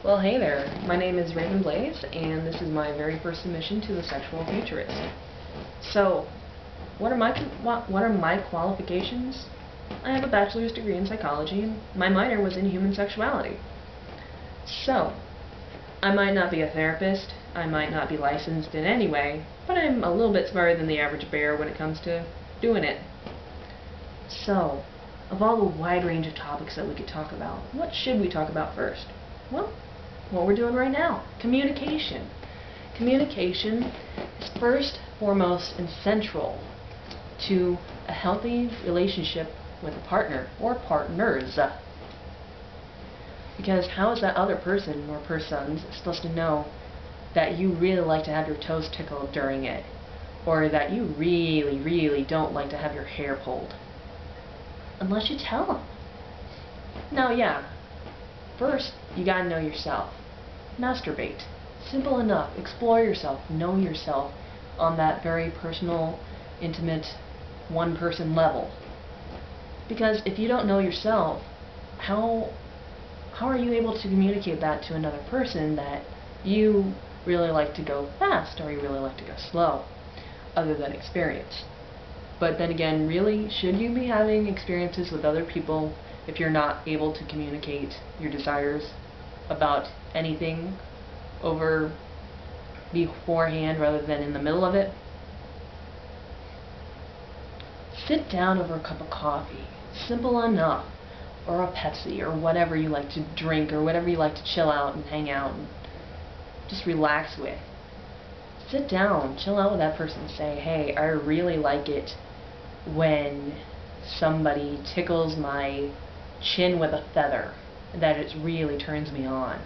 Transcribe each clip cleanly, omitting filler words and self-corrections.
Well, hey there. My name is Raven Blaze, and this is my very first submission to the Sexual Futurist. So, what are my qualifications? I have a bachelor's degree in psychology, and my minor was in human sexuality. So, I might not be a therapist, I might not be licensed in any way, but I'm a little bit smarter than the average bear when it comes to doing it. So, of all the wide range of topics that we could talk about, what should we talk about first? Well, what we're doing right now, communication. Communication is first, foremost, and central to a healthy relationship with a partner or partners. Because how is that other person or persons supposed to know that you really like to have your toes tickled during it, or that you really, really don't like to have your hair pulled? Unless you tell them. Now, yeah, first you gotta know yourself. Masturbate. Simple enough. Explore yourself. Know yourself on that very personal, intimate, one-person level. Because if you don't know yourself, how are you able to communicate that to another person that you really like to go fast or you really like to go slow, other than experience? But then again, really, should you be having experiences with other people if you're not able to communicate your desires about anything over beforehand rather than in the middle of it? Sit down over a cup of coffee, simple enough, or a Pepsi, or whatever you like to drink, or whatever you like to chill out and hang out and just relax with. Sit down, chill out with that person, say, hey, I really like it when somebody tickles my chin with a feather, that it really turns me on.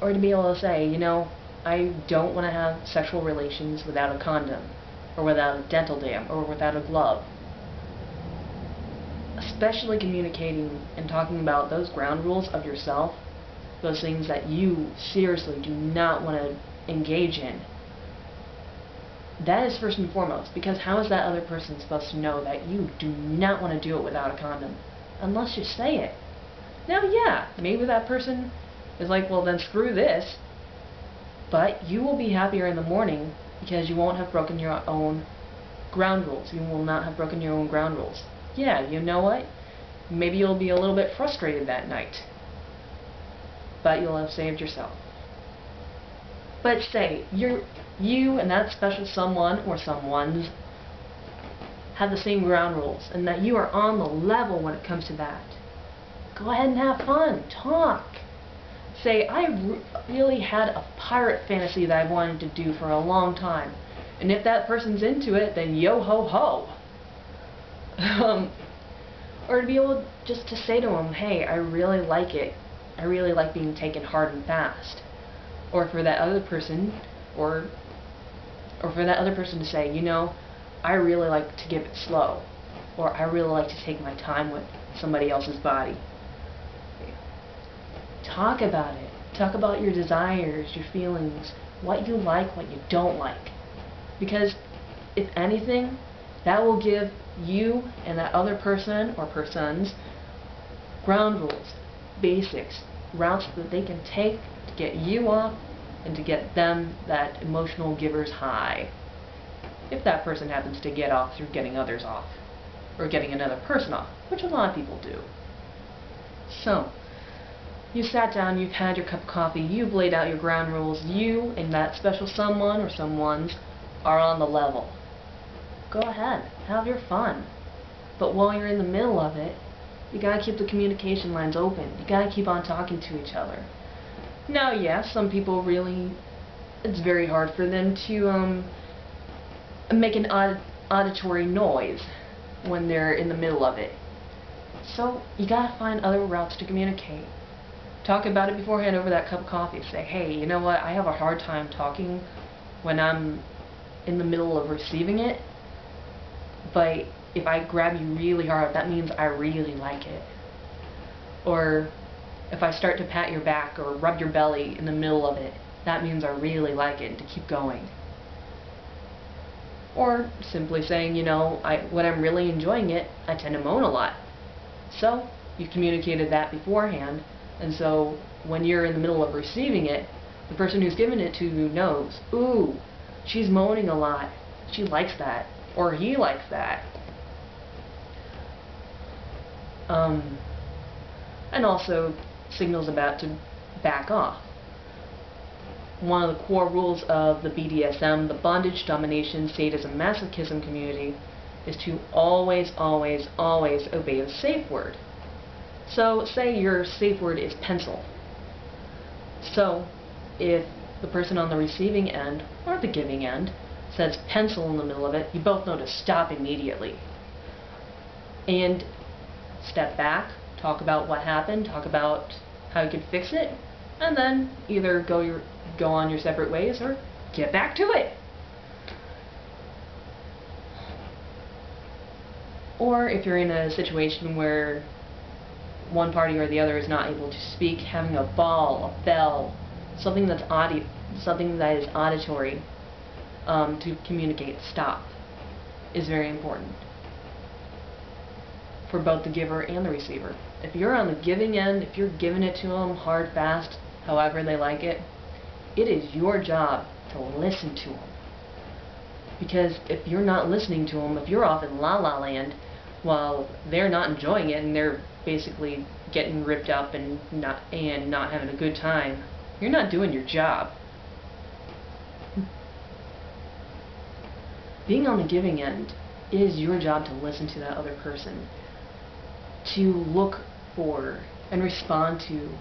Or to be able to say, you know, I don't want to have sexual relations without a condom, or without a dental dam, or without a glove. Especially communicating and talking about those ground rules of yourself, those things that you seriously do not want to engage in. That is first and foremost, because how is that other person supposed to know that you do not want to do it without a condom? Unless you say it. Now, yeah, maybe that person is like, well, then screw this, but you will be happier in the morning because you won't have broken your own ground rules. You will not have broken your own ground rules. Yeah, you know what? Maybe you'll be a little bit frustrated that night, but you'll have saved yourself. But say, you and that special someone or someones have the same ground rules, and that you are on the level when it comes to that. Go ahead and have fun. Talk. Say, I really had a pirate fantasy that I wanted to do for a long time, and if that person's into it, then yo ho ho. Or to be able just to say to them, hey, I really like it. I really like being taken hard and fast. Or for that other person, or for that other person to say, you know, I really like to give it slow, or I really like to take my time with somebody else's body. Talk about it. Talk about your desires, your feelings, what you like, what you don't like. Because if anything, that will give you and that other person or persons ground rules, basics, routes that they can take to get you off and to get them that emotional giver's high. If that person happens to get off through getting others off, or getting another person off, which a lot of people do. So, you sat down, you've had your cup of coffee, you've laid out your ground rules, you and that special someone or someones are on the level. Go ahead, have your fun. But while you're in the middle of it, you gotta keep the communication lines open. You gotta keep on talking to each other. Now, yes, some people really, it's very hard for them to make an auditory noise when they're in the middle of it. So you gotta find other routes to communicate. Talk about it beforehand over that cup of coffee. Say, hey, you know what, I have a hard time talking when I'm in the middle of receiving it, but if I grab you really hard, that means I really like it. Or if I start to pat your back or rub your belly in the middle of it, that means I really like it, and to keep going. Or simply saying, you know, when I'm really enjoying it, I tend to moan a lot. So, you've communicated that beforehand, And so when you're in the middle of receiving it, the person who's giving it to you knows, ooh, she's moaning a lot. She likes that. Or he likes that. And also signals about to back off. One of the core rules of the BDSM, the bondage, domination, sadism, masochism community, is to always, always, always obey the safe word. So, say your safe word is pencil. So, if the person on the receiving end, or the giving end, says pencil in the middle of it, you both know to stop immediately. And step back, talk about what happened, talk about how you could fix it, and then either go on your separate ways or get back to it. Or if you're in a situation where one party or the other is not able to speak, having a ball, a bell, something that is auditory to communicate stop is very important for both the giver and the receiver. If you're on the giving end, if you're giving it to them hard, fast, however they like it, it is your job to listen to them. Because if you're not listening to them, if you're off in la la land while they're not enjoying it and they're basically getting ripped up and not having a good time, you're not doing your job. Being on the giving end, it is your job to listen to that other person, to look for and respond to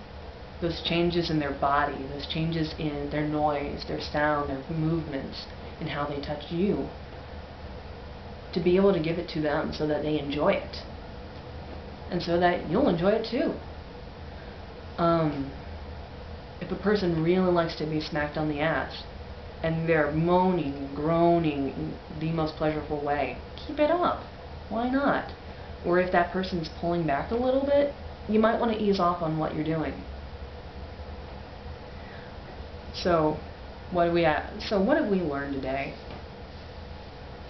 those changes in their body, those changes in their noise, their sound, their movements, and how they touch you, to be able to give it to them so that they enjoy it, and so that you'll enjoy it too. If a person really likes to be smacked on the ass, and they're moaning and groaning in the most pleasurable way, keep it up. Why not? Or if that person's pulling back a little bit, you might want to ease off on what you're doing. So, what have we learned today?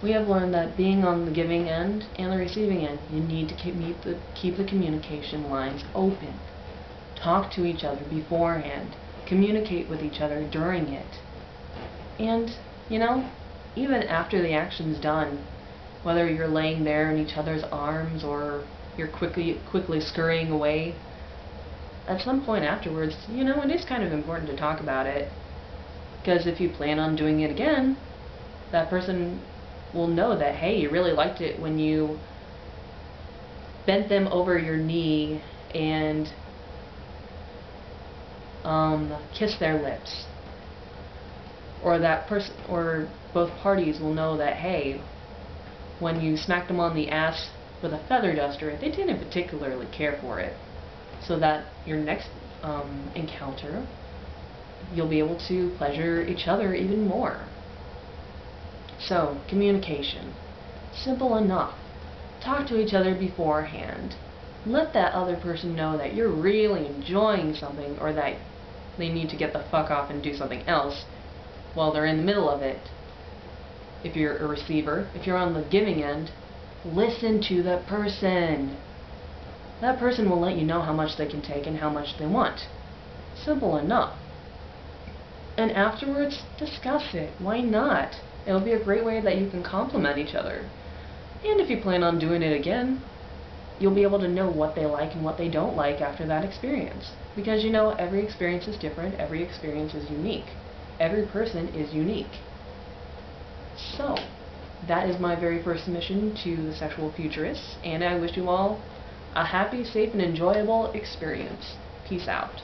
We have learned that being on the giving end and the receiving end, you need to keep the communication lines open. Talk to each other beforehand. Communicate with each other during it. And, even after the action's done, whether you're laying there in each other's arms or you're quickly scurrying away, at some point afterwards, it is kind of important to talk about it. Because if you plan on doing it again, that person will know that, hey, you really liked it when you bent them over your knee and kissed their lips. Or that person, or both parties will know that, hey, when you smacked them on the ass with a feather duster, they didn't particularly care for it. So that your next encounter, you'll be able to pleasure each other even more. So, communication. Simple enough. Talk to each other beforehand. Let that other person know that you're really enjoying something, or that they need to get the fuck off and do something else while they're in the middle of it. If you're a receiver, if you're on the giving end, listen to that person. That person will let you know how much they can take and how much they want. Simple enough. And afterwards, discuss it. Why not? It'll be a great way that you can complement each other. And if you plan on doing it again, you'll be able to know what they like and what they don't like after that experience. Because every experience is different, every experience is unique. Every person is unique. So, that is my very first submission to the Sexual Futurists, and I wish you all a happy, safe, and enjoyable experience. Peace out.